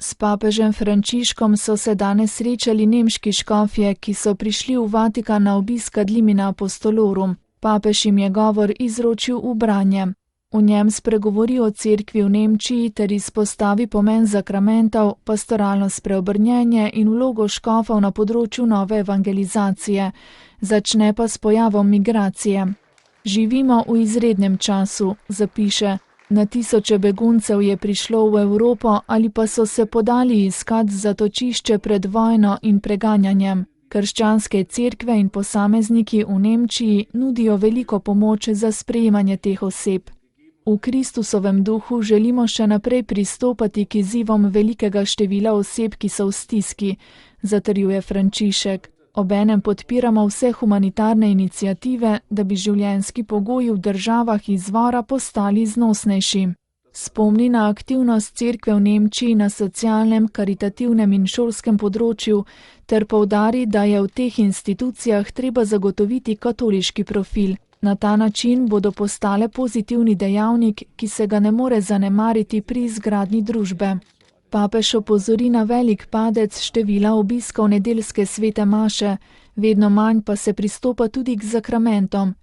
S papežem Frančiškom so se danes srečali nemški škofje, ki so prišli v Vatikan na obisk ad limina apostolorum. Papež jim je govor izročil v branje. V njem spregovori o cerkvi v Nemčiji ter izpostavi pomen zakramentov, pastoralno spreobrnjenje in vlogo škofov na področju nove evangelizacije. Začne pa s pojavom migracije. Živimo v izrednem času, zapiše. Na tisoče beguncev je prišlo v Evropo ali pa so se podali iskat zatočišče pred vojno in preganjanjem. Krščanske cerkve in posamezniki v Nemčiji nudijo veliko pomoč za sprejemanje teh oseb. V Kristusovem duhu želimo še naprej pristopati k izzivom velikega števila oseb, ki so v stiski, zatrjuje Frančišek. Obenem podpiramo vse humanitarne iniciative, da bi življenjski pogoji v državah izvora postali znosnejši. Spomni na aktivnost cerkve v Nemčiji na socialnem, karitativnem in šolskem področju ter poudari, da je v teh institucijah treba zagotoviti katoliški profil. Na ta način bodo postale pozitivni dejavnik, ki se ga ne more zanemariti pri izgradnji družbe. Papež opozori na velik padec števila obiskov nedeljske svete maše, vedno manj pa se pristopa tudi k zakramentom.